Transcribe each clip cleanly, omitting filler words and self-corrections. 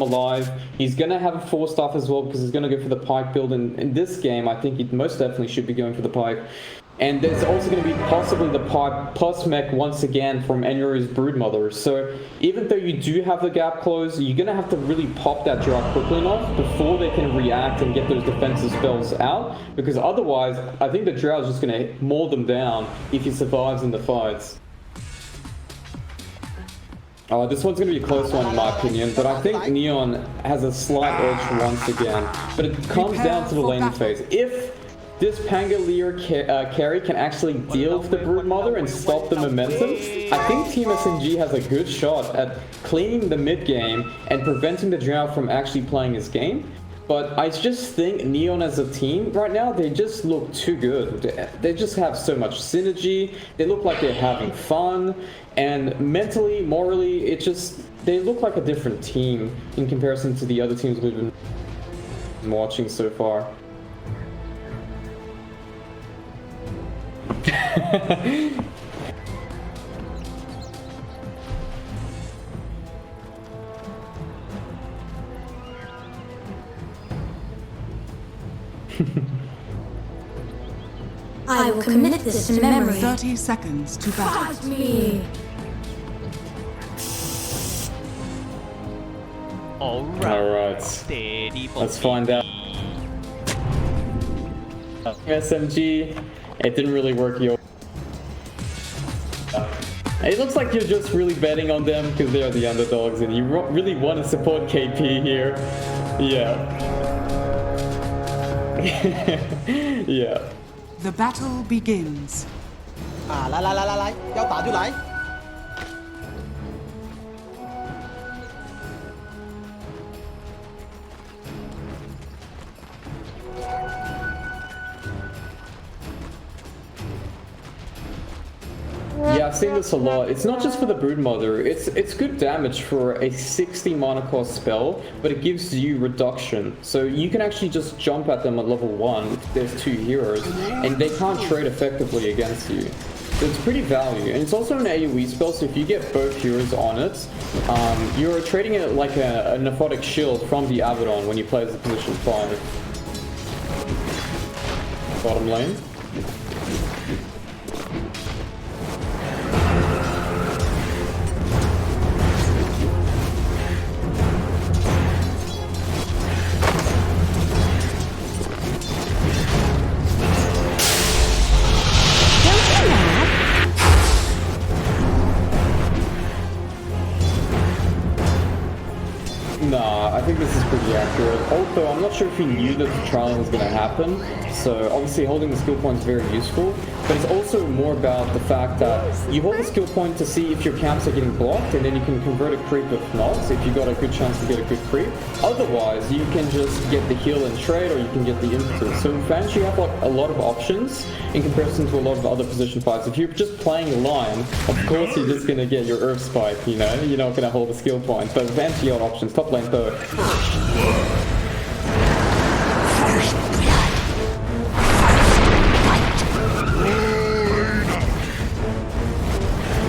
alive. He's going to have a 4-staff as well because he's going to go for the pike build. And in this game, I think he most definitely should be going for the pike. And there's also going to be possibly the pike plus mech once again from Enru's Broodmother. So even though you do have the gap closed, you're going to have to really pop that drow quickly enough before they can react and get those defensive spells out. Because otherwise, I think the drow is just going to maul them down if he survives in the fights. This one's going to be a close one in my opinion, but I think Neon has a slight edge once again. But it comes down to the laning phase. If this Pangolier carry can actually deal with the Broodmother and stop the momentum, I think Team SMG has a good shot at cleaning the mid game and preventing the drow from actually playing his game. But I just think Neon as a team right now, they just look too good. They just have so much synergy. They look like they're having fun. And mentally, morally, they look like a different team in comparison to the other teams we've been watching so far. I will commit this to memory. 30 seconds to battle. Fight me! Alright, let's find out. SMG, it didn't really work. It looks like you're just really betting on them because they are the underdogs and you really want to support KP here. Yeah. Yeah. The battle begins. 来，要打就来。 Yeah, I've seen this a lot. It's not just for the Broodmother. It's good damage for a 60 mana cost spell, but it gives you reduction. So you can actually just jump at them at level 1 if there's 2 heroes, and they can't trade effectively against you. So it's pretty value. And it's also an AoE spell, so if you get both heroes on it, you're trading it like a Nephotic Shield from the Abaddon when you play as a position 5. Bottom lane. Nah, I think this is pretty accurate. Although I'm not sure if he knew that the trial was going to happen, so obviously holding the skill point is very useful, but it's also more about the fact that you hold the skill point to see if your camps are getting blocked, and then you can convert a creep if not, so if you got a good chance to get a good creep. Otherwise, you can just get the heal and trade, or you can get the impetus. So in Vance, you have like a lot of options in comparison to a lot of other position fights. If you're just playing line, of course you're just going to get your Earth Spike, you know? You're not going to hold the skill point. But Vance, you got options. Top lane though.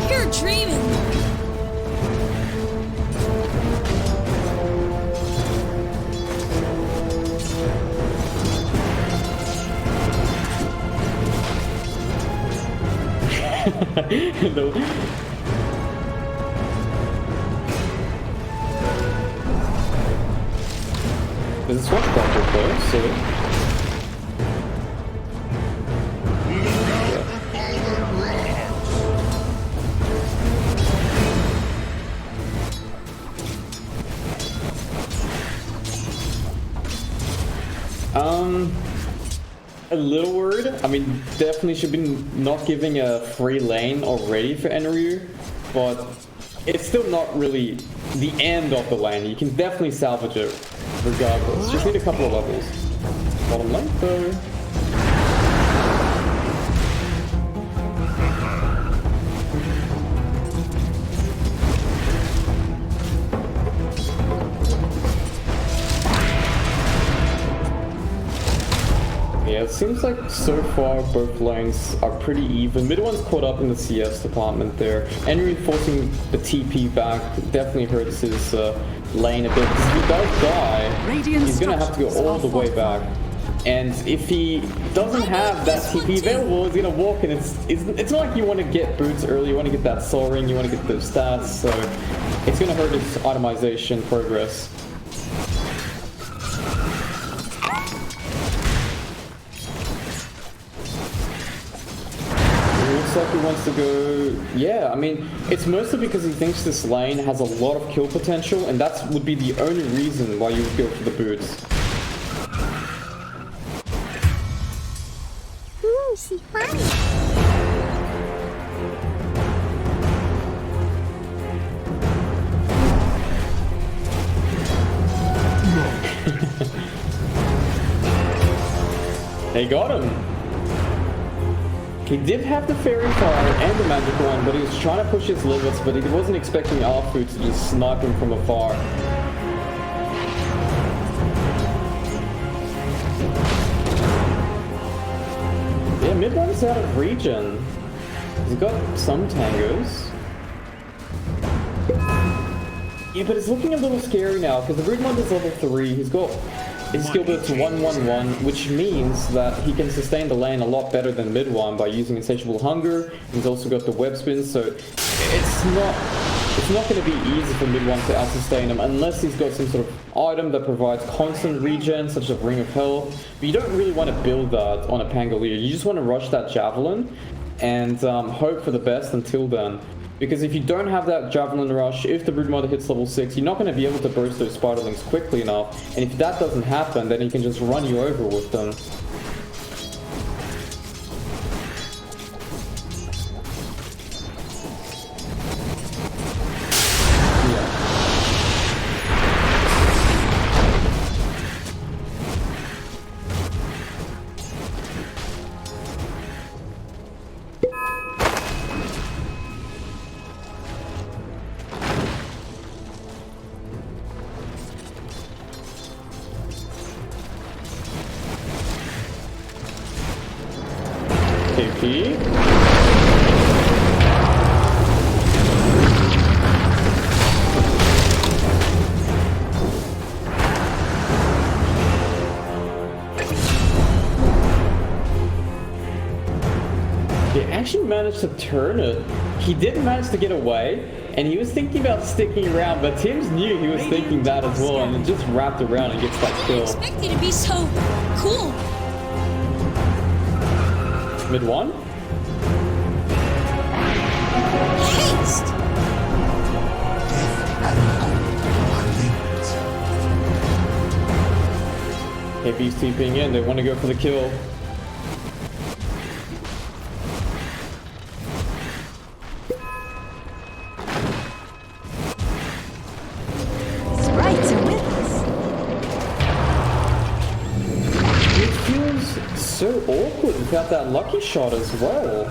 You're dreaming! No. There's a swap bumper though, so... A little worried. I mean, definitely should be not giving a free lane already for Enru, but it's still not really the end of the lane. You can definitely salvage it regardless. Just need a couple of levels. Bottom lane though. Yeah, it seems like so far both lanes are pretty even. Mid one's caught up in the CS department there, and reinforcing the TP back definitely hurts his lane a bit. Because if he does die, he's gonna have to go all the way back. And if he doesn't have that TP available, he's gonna walk, and it's not like you want to get boots early, you want to get that soul ring, you want to get those stats, so it's gonna hurt his itemization progress. Looks like he wants to go... Yeah, I mean, it's mostly because he thinks this lane has a lot of kill potential, and that would be the only reason why you would go for the boots. See, funny. They got him. He did have the fairy fire and the magic one, but he was trying to push his limits, but he wasn't expecting Alfu to just snipe him from afar. Yeah, mid one's out of regen. He's got some tangos. Yeah, but it's looking a little scary now, because the Rude is level 3. He's got his skill build to 1-1-1, which means that he can sustain the lane a lot better than mid one by using Insatiable Hunger. He's also got the web spin, so it's not going to be easy for mid one to out-sustain him unless he's got some sort of item that provides constant regen, such as Ring of Health. But you don't really want to build that on a Pangolier. You just want to rush that Javelin and hope for the best until then. Because if you don't have that Javelin rush, if the Brood Mother hits level 6, you're not going to be able to burst those Spiderlings quickly enough. And if that doesn't happen, then he can just run you over with them. KP. They actually managed to turn it. He did manage to get away, and he was thinking about sticking around, but Tim's knew he was thinking that as well, and it just wrapped around and gets that kill. I didn't expect you to be so cool. Mid one? Haste! KP's TPing in, they want to go for the kill. Sprites are with us. It feels so awkward without that lucky shot as well.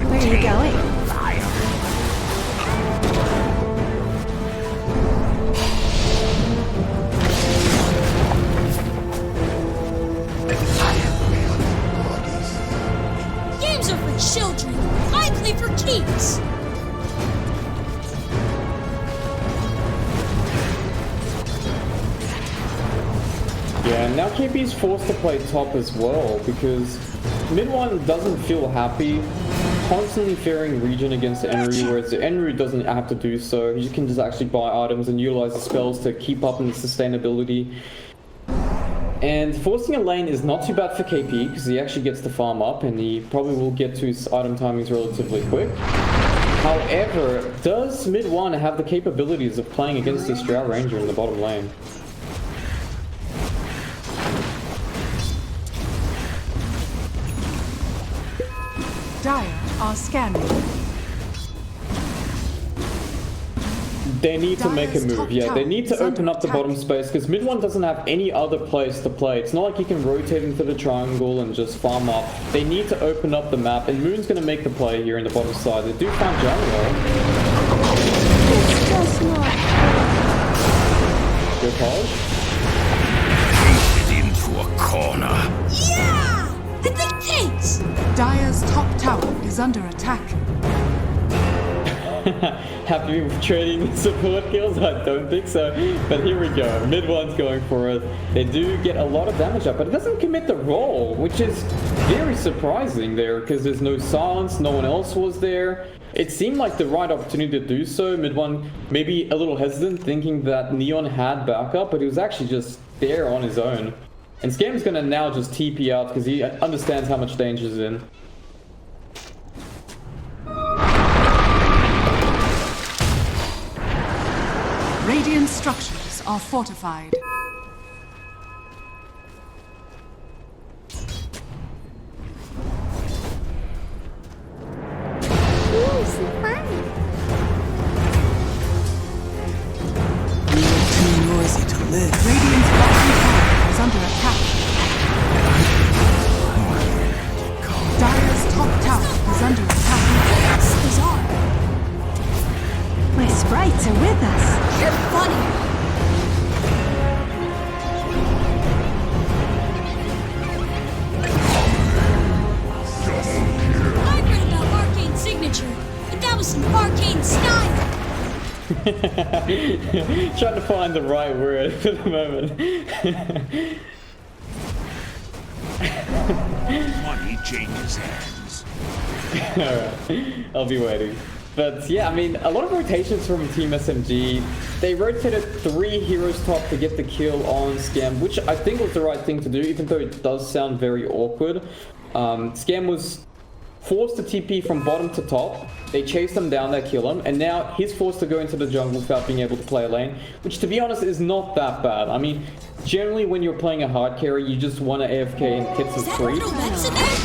Where are you going? Games are for children. I play for keeps. Yeah, and now KP's forced to play top as well, because mid one doesn't feel happy constantly fearing regen against Enru, whereas the Enru doesn't have to do so. He can just actually buy items and utilize the spells to keep up in the sustainability. And forcing a lane is not too bad for KP, because he actually gets to farm up, and he probably will get to his item timings relatively quick. However, does mid one have the capabilities of playing against this Drought Ranger in the bottom lane? Dire are scanning. They need to make a move, yeah. They need to open up the bottom space, because mid one doesn't have any other place to play. It's not like you can rotate into the triangle and just farm up. They need to open up the map, and Moon's going to make the play here in the bottom side. They do find jungle. It's just not. Yopaj. Painted into a corner. Yeah! The dictates! Dire's top tower is under attack. Happy with trading support kills? I don't think so. But here we go. Mid one's going for it. They do get a lot of damage up, but it doesn't commit the roll, which is very surprising there because there's no silence, no one else was there. It seemed like the right opportunity to do so. Mid one maybe a little hesitant, thinking that Neon had backup, but he was actually just there on his own. And Scam's gonna now just TP out because he understands how much danger is in. Radiant structures are fortified. Ooh, some fun! You're too noisy to live. Radiant's bottom tower is under attack. Dire's top tower is under attack. That's bizarre. My sprites are with us. You're funny. I read about Arcane Signature, but that was some arcane style. Trying to find the right word for the moment. Money changes hands. Alright, I'll be waiting. But yeah, I mean, a lot of rotations from Team SMG. They rotated 3 heroes top to get the kill on Scam, which I think was the right thing to do, even though it does sound very awkward. Scam was forced to TP from bottom to top. They chased him down, they kill him, and now he's forced to go into the jungle without being able to play a lane, which to be honest is not that bad. I mean, generally when you're playing a hard carry, you just want to AFK and get some Is that creep. no vents in there?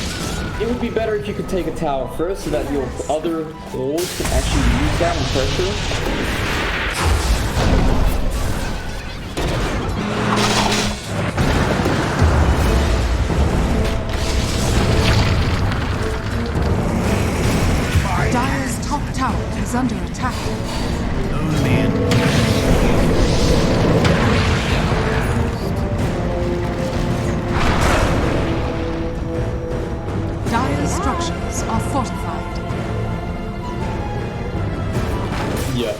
It would be better if you could take a tower first so that your other cores can actually use that and pressure. Dire's top tower is under attack. Dire's structures are fortified. Yeah.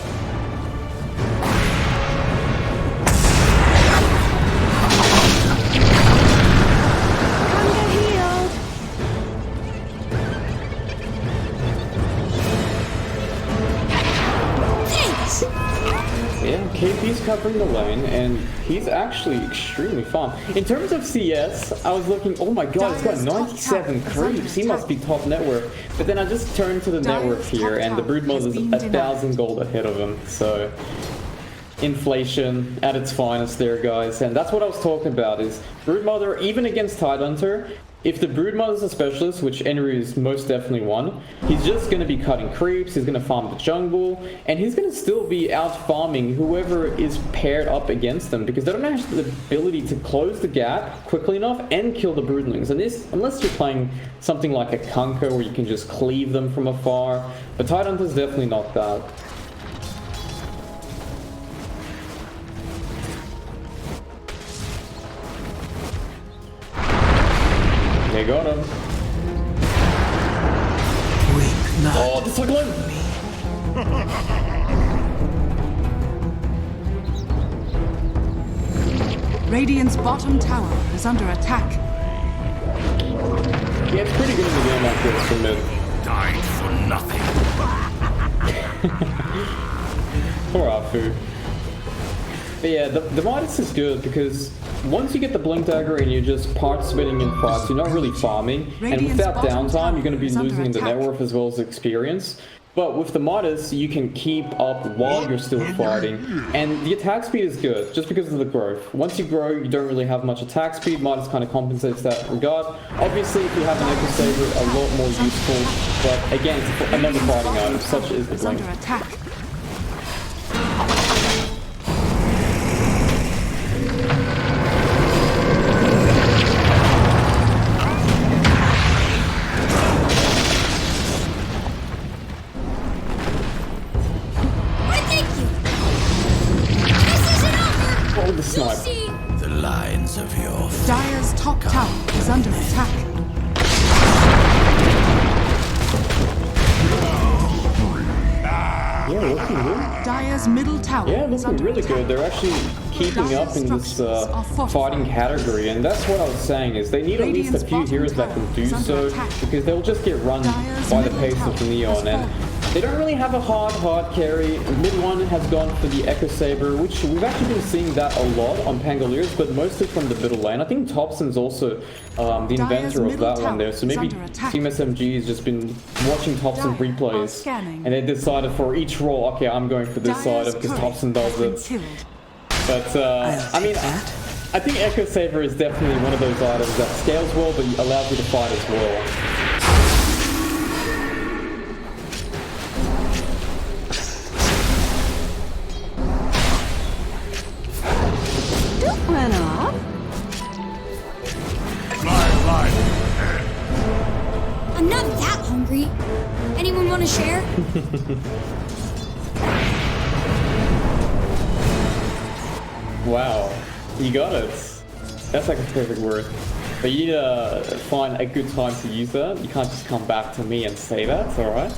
Hunger healed. Thanks! Yeah, KP's covering the lane, and he's actually extremely fun. In terms of CS, I was looking, oh my god, he's got 97 creeps. He must be top network. But then I just turned to the network here, and the Broodmother is 1,000 gold ahead of him. So, inflation at its finest there, guys. And that's what I was talking about, is Broodmother, even against Tidehunter, if the Broodmother's a specialist, which Enry is most definitely one, he's just going to be cutting creeps, he's going to farm the jungle, and he's going to still be out farming whoever is paired up against them, because they don't have the ability to close the gap quickly enough and kill the Broodlings. And this, unless you're playing something like a Kunkka where you can just cleave them from afar, but Tidehunter's definitely not that. They got him. Weep not. Oh, the cyclone! Radiant's bottom tower is under attack. Yeah, it's pretty good in the game like this for mid. Died for nothing. Poor Afu. But yeah, the Midas is good because once you get the Blink Dagger and you're just participating in fights, you're not really farming. And without downtime, you're going to be losing the net worth as well as experience. But with the Midas, you can keep up while you're still fighting. And the attack speed is good, just because of the growth. Once you grow, you don't really have much attack speed. Midas kind of compensates that regard. Obviously, if you have an Echo Saber, a lot more useful. But again, it's another fighting item, such is the Blink. Under attack. just You'll snipe. see. The lines of your Dire's top tower is under attack. Yeah, looking good. Dire's middle tower Yeah, is looking under really attack. good. They're actually keeping up in this fighting category, and that's what I was saying, is they need at least a few heroes that can do so, because they'll just get run by the pace of Neon, and they don't really have a hard carry. Mid one has gone for the Echo Saber, which we've actually been seeing that a lot on Pangoliers, but mostly from the middle lane. I think Thompson's also the inventor of that one there, so maybe Team SMG has just been watching Thompson replays, and they decided for each role, okay, I'm going for this side because Thompson does it. But I mean, I think Echo Saber is definitely one of those items that scales well, but allows you to fight as well. Don't run off. fly. I'm not that hungry. Anyone want to share? Wow, you got it. That's like a perfect word. But you need to find a good time to use that. You can't just come back to me and say that, alright?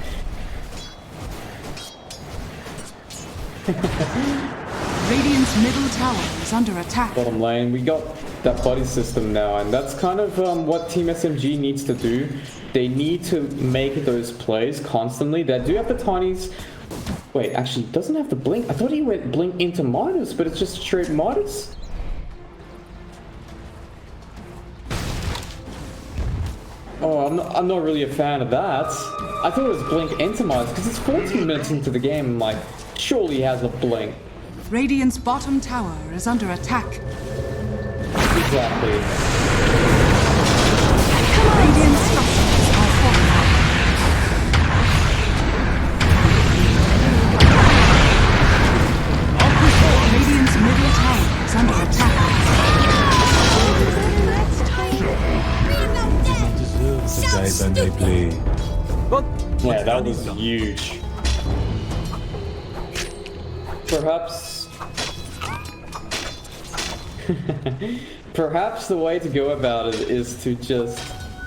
Radiant's middle tower is under attack. Bottom lane, we got that buddy system now, and that's kind of what Team SMG needs to do. They need to make those plays constantly. They do have the tinies. Wait, actually, it doesn't have the blink. I thought he went blink into Midas, but it's just straight Midas. Oh, I'm not really a fan of that. I thought it was blink into Midas because it's 14 minutes into the game. I'm like, surely he has a blink. Radiant's bottom tower is under attack. Exactly. Radiant structures are fortified. Radiant's middle tower is under attack. Read about that. Sounds stupid. Yeah, that was huge. Perhaps the way to go about it is to just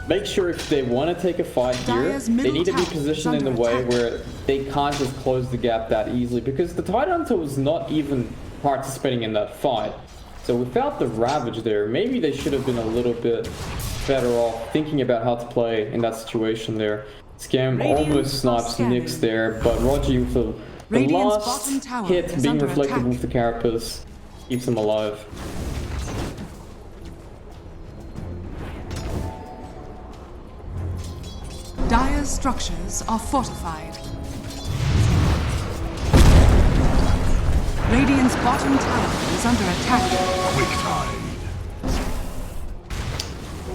make sure if they want to take a fight here, they need to be positioned in a way where they can't just close the gap that easily, because the Tidehunter was not even participating in that fight. So without the Ravage there, maybe they should have been a little bit better off thinking about how to play in that situation there. Scam almost snipes Nyx there, but Roger with the last hit being reflected with the Carapace keeps him alive. Dire's structures are fortified. Radiant's bottom tower is under attack.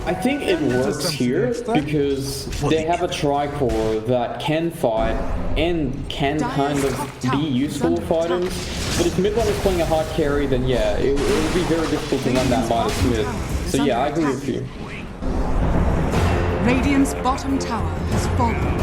I think it works here because they have a Tricore that can fight and can kind of be useful fighting. But if mid one is playing a hard carry, then yeah, it would be very difficult to run that Midas mid. So yeah, I agree with you. Radiant's bottom tower has fallen.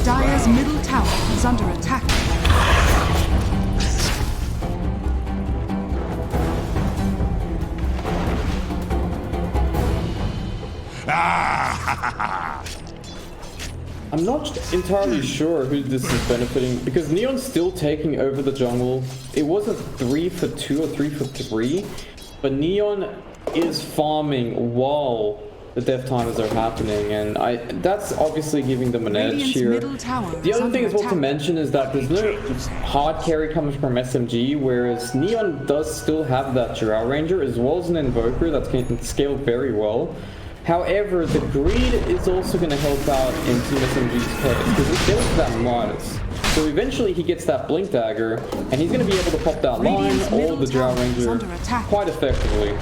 Dire's middle tower is under attack. I'm not entirely sure who this is benefiting, because Neon's still taking over the jungle. It was a 3 for 2 or 3 for 3. but Neon is farming while the death timers are happening, and that's obviously giving them an edge Radiant's here. middle tower The is other under thing as well to attack. mention is that there's no hard carry coming from SMG, whereas Neon does still have that Drow Ranger as well as an Invoker that can scale very well. However, the greed is also going to help out in Team SMG's case because it builds that Midas. So eventually he gets that Blink Dagger, and he's going to be able to pop that line Radiant's or middle the Drow tower is Ranger under attack. quite effectively.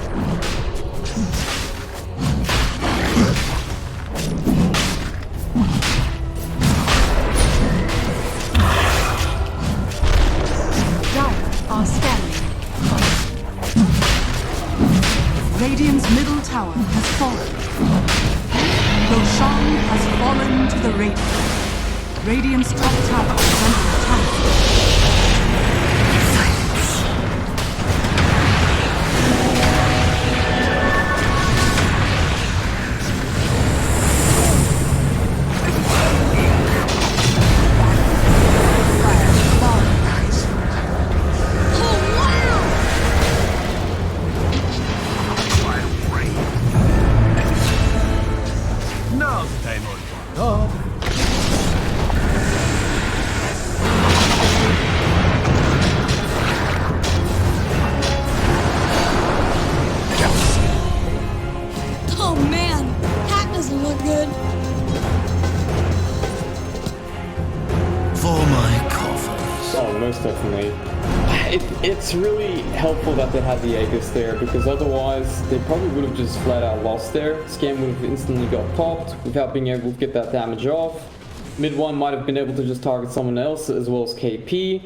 Are scanning. Radiant's middle tower has fallen. Roshan has fallen to the Radiant. Radiant's top tower is under attack. Now that I'm on board. Oh man, that doesn't look good. For my coffers. Oh, most definitely. It's really helpful that they had the Aegis there, because otherwise they probably would have just flat out lost there. Scam would have instantly got popped without being able to get that damage off. Mid one might have been able to just target someone else as well as KP.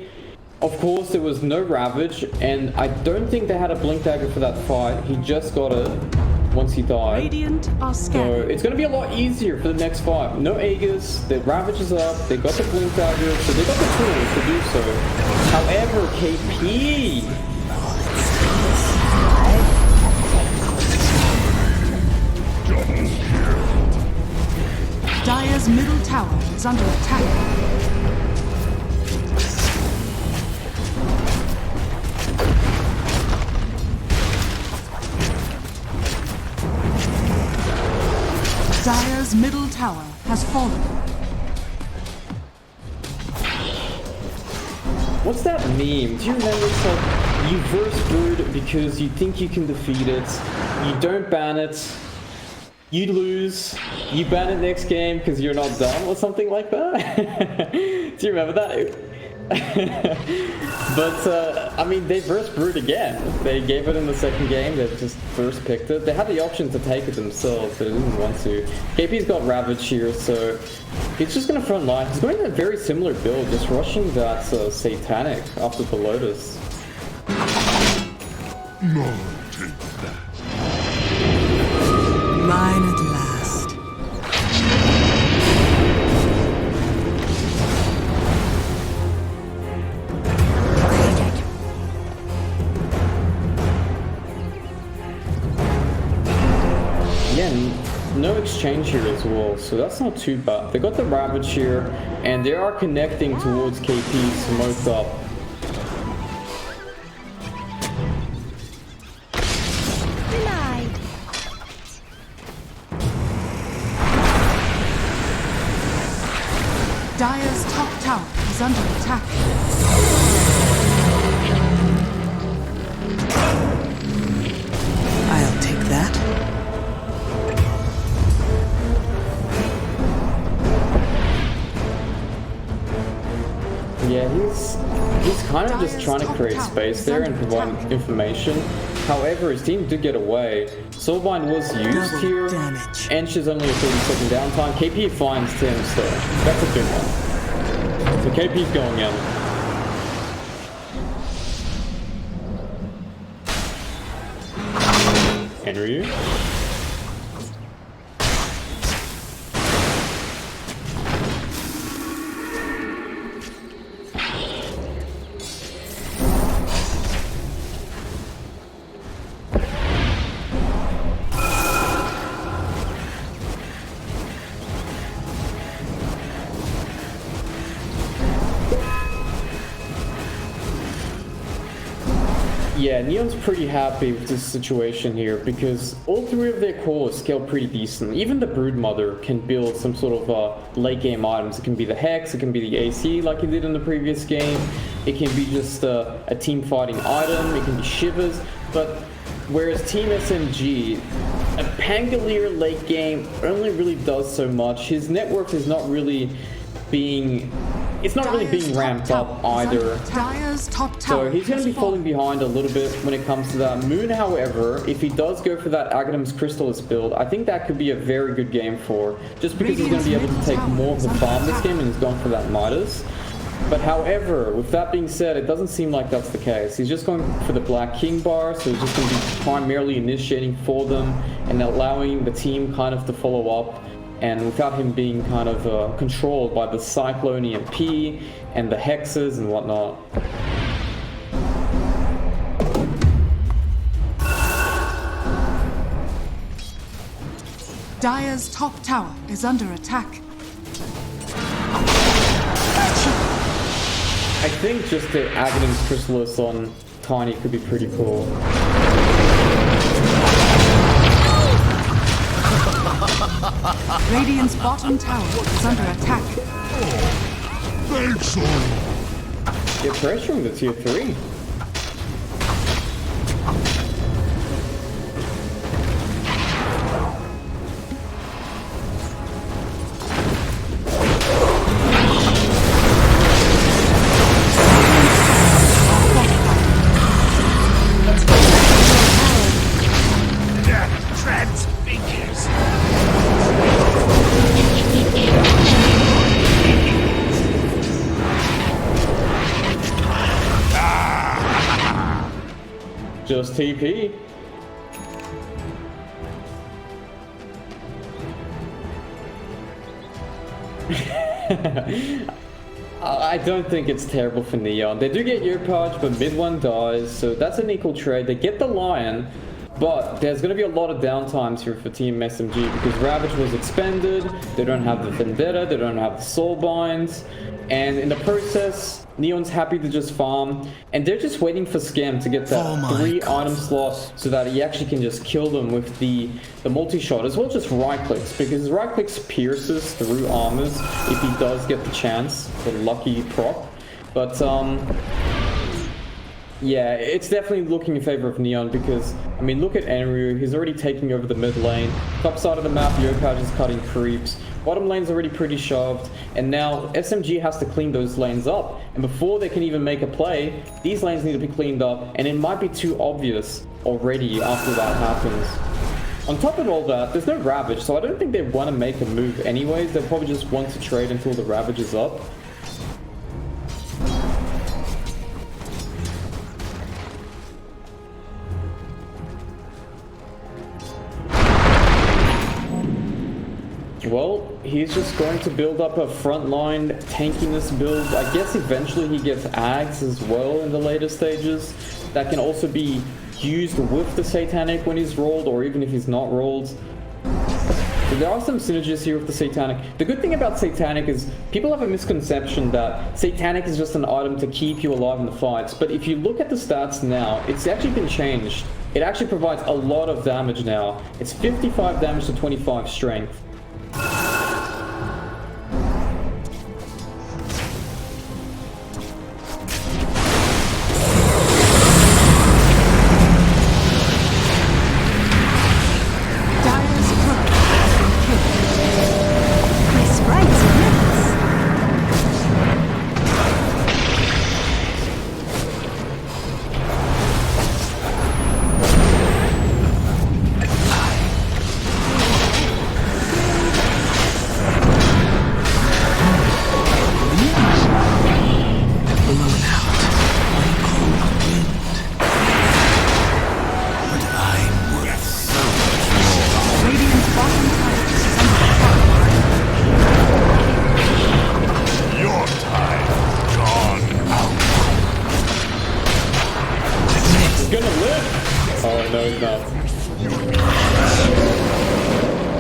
Of course, there was no Ravage, and I don't think they had a Blink Dagger for that fight. He just got it once he died. Radiant are So scanning. it's going to be a lot easier for the next fight. No Aegis, the Ravage is up, they got the Blink Dagger, so they got the tools to do so. However, KP... Dire's middle tower is under attack. Dire's middle tower has fallen. What's that meme? Do you remember? It's like, you verse Brood because you think you can defeat it, you don't ban it, you lose, you ban it next game because you're not done, or something like that? Do you remember that? But, I mean, they verse Brood again. They gave it in the second game, they just first picked it. They had the option to take it themselves, but they didn't want to. KP's got Ravage here, so he's just gonna front line. He's going in a very similar build, just rushing that Satanic after the Lotus. Mine at last. Again, no exchange here as well, so that's not too bad. They got the Ravage here, and they are connecting towards KP, smoked up. Denied. Dire's top tower is under attack. I'll take that. Yeah, he's kind of just trying to create space there and provide information. However, his team did get away. Soulbind was used Double here, damage. and she's only a 30-second downtime. KP finds Tim, so that's a good one. So KP's going in. Henry? Yeah, Neon's pretty happy with this situation here because all three of their cores scale pretty decent. Even the Broodmother can build some sort of late game items. It can be the Hex, it can be the AC like he did in the previous game. It can be just a team fighting item, it can be Shivers. But whereas Team SMG, a Pangolier late game only really does so much. His net worth is not really being... It's not really being ramped up either. So he's going to be falling behind a little bit when it comes to that. Moon, however, if he does go for that Aghanim's Crystallis build, I think that could be a very good game for, just because he's going to be able to take more of the farm this game and he's gone for that Midas. But however, with that being said, it doesn't seem like that's the case. He's just going for the Black King bar, so he's just going to be primarily initiating for them and allowing the team kind of to follow up. And without him being kind of controlled by the Cyclone EMP and the Hexes and whatnot. Dire's top tower is under attack. I think just the Aghanim's Crystallis on Tiny could be pretty cool. Radiant's bottom tower is under attack. Thanks, all. You're pressuring the tier 3. Just TP. I don't think it's terrible for Neon. They do get Yopaj, but mid one dies, so that's an equal trade. They get the Lion, but there's going to be a lot of downtimes here for Team SMG because Ravage was expended, they don't have the Vendetta, they don't have the Soulbinds, and in the process, Neon's happy to just farm, and they're just waiting for Scam to get that 3 item slot so that he actually can just kill them with the multi-shot, as well as just right-clicks, because right-clicks pierces through armors if he does get the chance, the lucky proc. But, yeah, it's definitely looking in favor of Neon because, I mean, look at Enryu, he's already taking over the mid lane. Top side of the map, Yopaj is cutting creeps. Bottom lane's already pretty shoved, and now SMG has to clean those lanes up. And before they can even make a play, these lanes need to be cleaned up, and it might be too obvious already after that happens. On top of all that, there's no Ravage, so I don't think they want to make a move anyways. They'll probably just want to trade until the Ravage is up. Well, he's just going to build up a frontline tankiness build. I guess eventually he gets Ags as well in the later stages. That can also be used with the Satanic when he's rolled, or even if he's not rolled. So there are some synergies here with the Satanic. The good thing about Satanic is people have a misconception that Satanic is just an item to keep you alive in the fights. But if you look at the stats now, it's actually been changed. It actually provides a lot of damage now. It's 55 damage to 25 strength.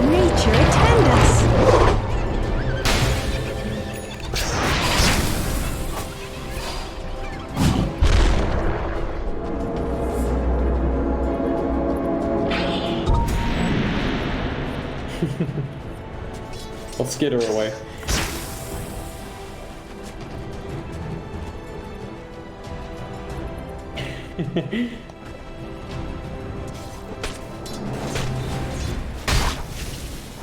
Nature attend us. I'll skitter away.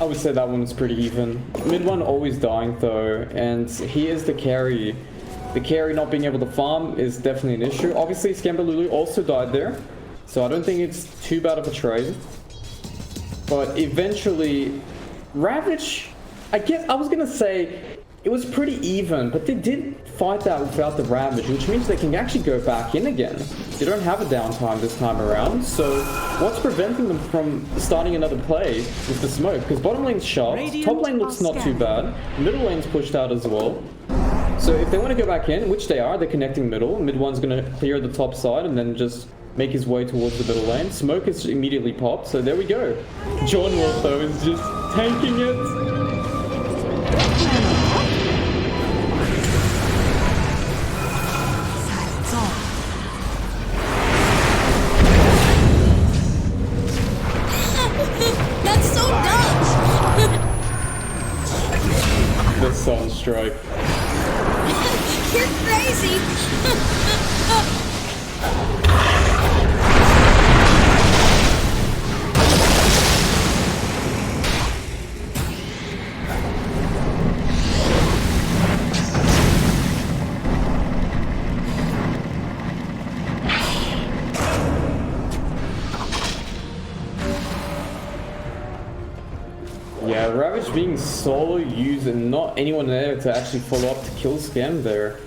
I would say that one's pretty even. Mid one always dying though, and he is the carry. The carry not being able to farm is definitely an issue. Obviously, Scambalulu also died there, so I don't think it's too bad of a trade. But eventually, Ravage, I guess I was gonna say it was pretty even, but they did fight that without the Ravage, which means they can actually go back in again. They don't have a downtime this time around, so what's preventing them from starting another play with the smoke? Because bottom lane's sharp, top lane looks not too bad, middle lane's pushed out as well. So if they want to go back in, which they are, they're connecting middle. Mid one's going to clear the top side and then just make his way towards the middle lane. Smoke is immediately popped, so there we go. John Wolf though is just tanking it. That's so dumb! The Sunstrike. You're crazy! Yeah, Ravage being solo used and not anyone there to actually follow up to kill Scam there.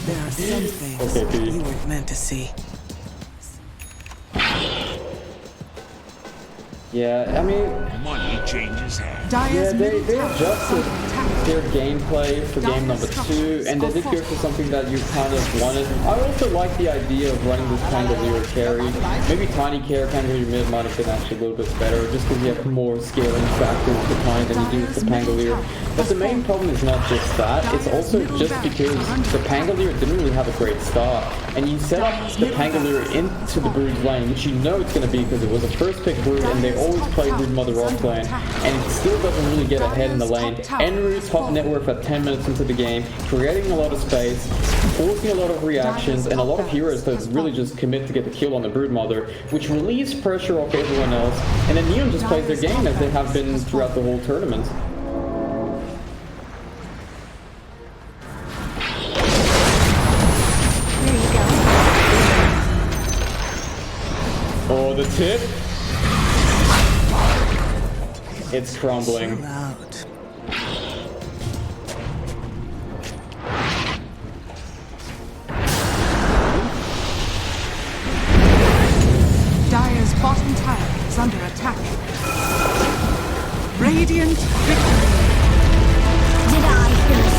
There are some things you weren't meant to see. Yeah, I mean, Money changes hands. yeah, they adjusted their gameplay for game number 2, and they did go for something that you kind of wanted. I also like the idea of running this Pangolier carry. Maybe Tiny carry, Pangolier mid might have been actually a little bit better, just because you have more scaling factors with the Tiny than you do with the Pangolier. But the main problem is not just that, it's also just because the Pangolier didn't really have a great start. And you set up the Pangolier into the Brood's lane, which you know it's going to be because it was a first pick Brood, and they always play Brood Mother off lane, and it still doesn't really get ahead in the lane. Enru top net worth at 10 minutes into the game, creating a lot of space, forcing a lot of reactions, and a lot of heroes that really just commit to get the kill on the Brood Mother, which relieves pressure off everyone else, and then Neon just plays their game as they have been throughout the whole tournament. Oh, the tip! It's crumbling. Chill out. Dire's bottom tower is under attack. Radiant victory. Did I finish